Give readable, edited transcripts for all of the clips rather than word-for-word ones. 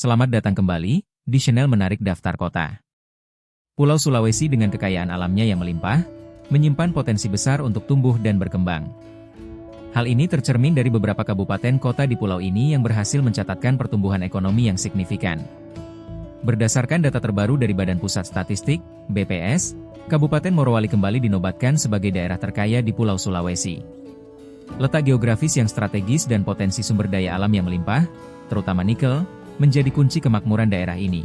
Selamat datang kembali di channel Menarik Daftar Kota. Pulau Sulawesi dengan kekayaan alamnya yang melimpah, menyimpan potensi besar untuk tumbuh dan berkembang. Hal ini tercermin dari beberapa kabupaten kota di pulau ini yang berhasil mencatatkan pertumbuhan ekonomi yang signifikan. Berdasarkan data terbaru dari Badan Pusat Statistik, BPS, Kabupaten Morowali kembali dinobatkan sebagai daerah terkaya di Pulau Sulawesi. Letak geografis yang strategis dan potensi sumber daya alam yang melimpah, terutama nikel, menjadi kunci kemakmuran daerah ini.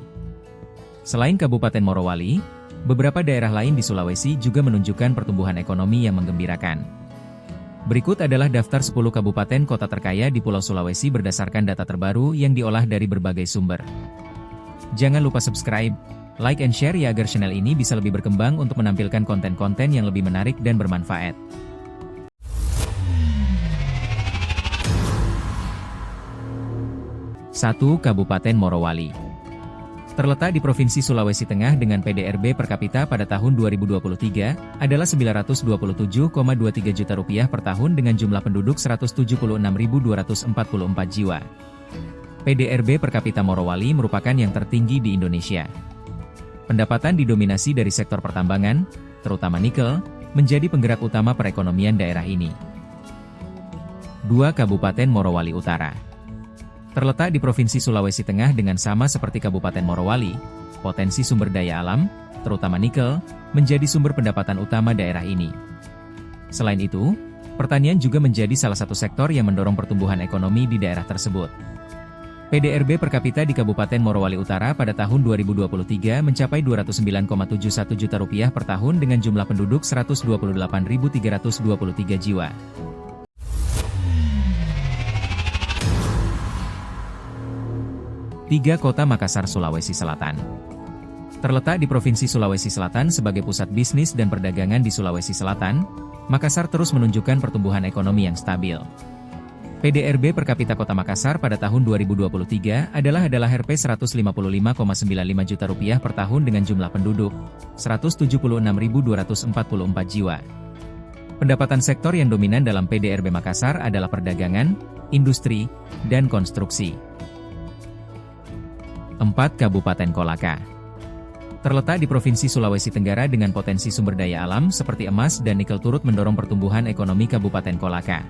Selain Kabupaten Morowali, beberapa daerah lain di Sulawesi juga menunjukkan pertumbuhan ekonomi yang menggembirakan. Berikut adalah daftar 10 kabupaten kota terkaya di Pulau Sulawesi berdasarkan data terbaru yang diolah dari berbagai sumber. Jangan lupa subscribe, like and share ya agar channel ini bisa lebih berkembang untuk menampilkan konten-konten yang lebih menarik dan bermanfaat. 1. Kabupaten Morowali. Terletak di Provinsi Sulawesi Tengah dengan PDRB per kapita pada tahun 2023 adalah Rp927,23 juta per tahun dengan jumlah penduduk 176.244 jiwa. PDRB per kapita Morowali merupakan yang tertinggi di Indonesia. Pendapatan didominasi dari sektor pertambangan, terutama nikel, menjadi penggerak utama perekonomian daerah ini. 2. Kabupaten Morowali Utara. Terletak di Provinsi Sulawesi Tengah dengan sama seperti Kabupaten Morowali, potensi sumber daya alam, terutama nikel, menjadi sumber pendapatan utama daerah ini. Selain itu, pertanian juga menjadi salah satu sektor yang mendorong pertumbuhan ekonomi di daerah tersebut. PDRB per kapita di Kabupaten Morowali Utara pada tahun 2023 mencapai Rp209,71 juta per tahun dengan jumlah penduduk 128.323 jiwa. 3. Kota Makassar, Sulawesi Selatan. Terletak di Provinsi Sulawesi Selatan sebagai pusat bisnis dan perdagangan di Sulawesi Selatan, Makassar terus menunjukkan pertumbuhan ekonomi yang stabil. PDRB per kapita Kota Makassar pada tahun 2023 adalah Rp155,95 juta per tahun dengan jumlah penduduk 176.244 jiwa. Pendapatan sektor yang dominan dalam PDRB Makassar adalah perdagangan, industri, dan konstruksi. 4. Kabupaten Kolaka. Terletak di Provinsi Sulawesi Tenggara dengan potensi sumber daya alam seperti emas dan nikel turut mendorong pertumbuhan ekonomi Kabupaten Kolaka.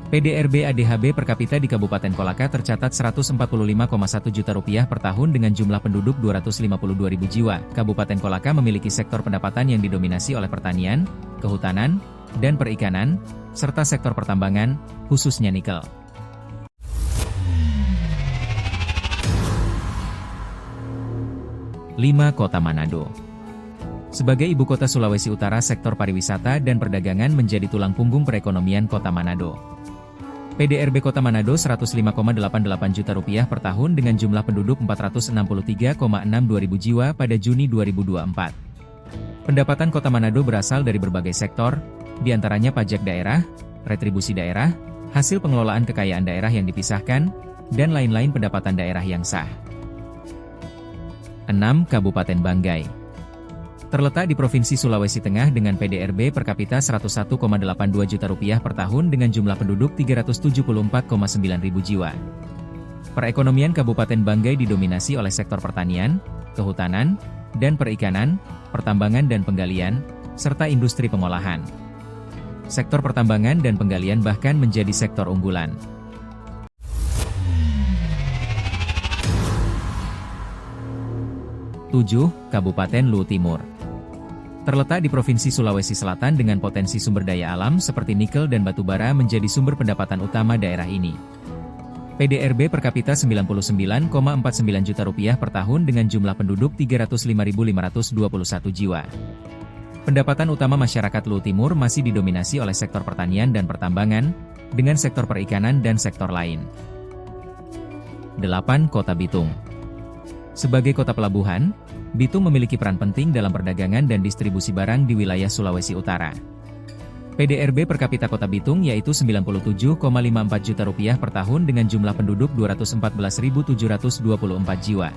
PDRB ADHB per kapita di Kabupaten Kolaka tercatat Rp145,1 juta per tahun dengan jumlah penduduk 252.000 jiwa. Kabupaten Kolaka memiliki sektor pendapatan yang didominasi oleh pertanian, kehutanan, dan perikanan, serta sektor pertambangan, khususnya nikel. 5. Kota Manado. Sebagai ibu kota Sulawesi Utara, sektor pariwisata dan perdagangan menjadi tulang punggung perekonomian Kota Manado. PDRB Kota Manado Rp105,88 juta per tahun dengan jumlah penduduk 463,62 ribu jiwa pada Juni 2024. Pendapatan Kota Manado berasal dari berbagai sektor, diantaranya pajak daerah, retribusi daerah, hasil pengelolaan kekayaan daerah yang dipisahkan, dan lain-lain pendapatan daerah yang sah. 6. Kabupaten Banggai. Terletak di Provinsi Sulawesi Tengah dengan PDRB per kapita Rp101,82 juta per tahun dengan jumlah penduduk 374,9 ribu jiwa. Perekonomian Kabupaten Banggai didominasi oleh sektor pertanian, kehutanan, dan perikanan, pertambangan dan penggalian, serta industri pengolahan. Sektor pertambangan dan penggalian bahkan menjadi sektor unggulan. 7. Kabupaten Luwu Timur. Terletak di Provinsi Sulawesi Selatan dengan potensi sumber daya alam seperti nikel dan batu bara menjadi sumber pendapatan utama daerah ini. PDRB per kapita Rp99,49 juta per tahun dengan jumlah penduduk 305.521 jiwa. Pendapatan utama masyarakat Luwu Timur masih didominasi oleh sektor pertanian dan pertambangan, dengan sektor perikanan dan sektor lain. 8. Kota Bitung. Sebagai kota pelabuhan, Bitung memiliki peran penting dalam perdagangan dan distribusi barang di wilayah Sulawesi Utara. PDRB per kapita Kota Bitung yaitu Rp97,54 juta per tahun dengan jumlah penduduk 214.724 jiwa.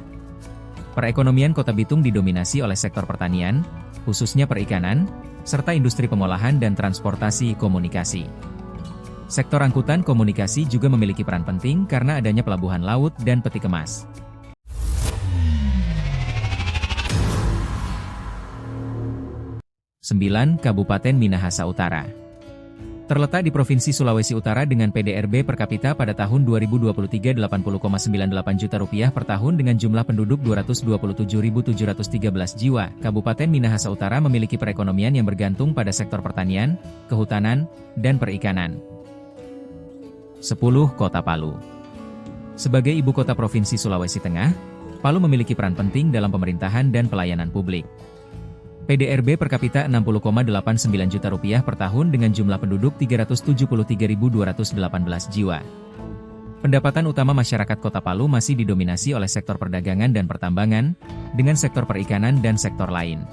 Perekonomian Kota Bitung didominasi oleh sektor pertanian, khususnya perikanan, serta industri pengolahan dan transportasi komunikasi. Sektor angkutan komunikasi juga memiliki peran penting karena adanya pelabuhan laut dan peti kemas. 9. Kabupaten Minahasa Utara. Terletak di Provinsi Sulawesi Utara dengan PDRB per kapita pada tahun 2023 80,98 juta rupiah per tahun dengan jumlah penduduk 227.713 jiwa, Kabupaten Minahasa Utara memiliki perekonomian yang bergantung pada sektor pertanian, kehutanan, dan perikanan. 10. Kota Palu. Sebagai ibu kota Provinsi Sulawesi Tengah, Palu memiliki peran penting dalam pemerintahan dan pelayanan publik. PDRB per kapita 60,89 juta rupiah per tahun dengan jumlah penduduk 373.218 jiwa. Pendapatan utama masyarakat Kota Palu masih didominasi oleh sektor perdagangan dan pertambangan, dengan sektor perikanan dan sektor lain.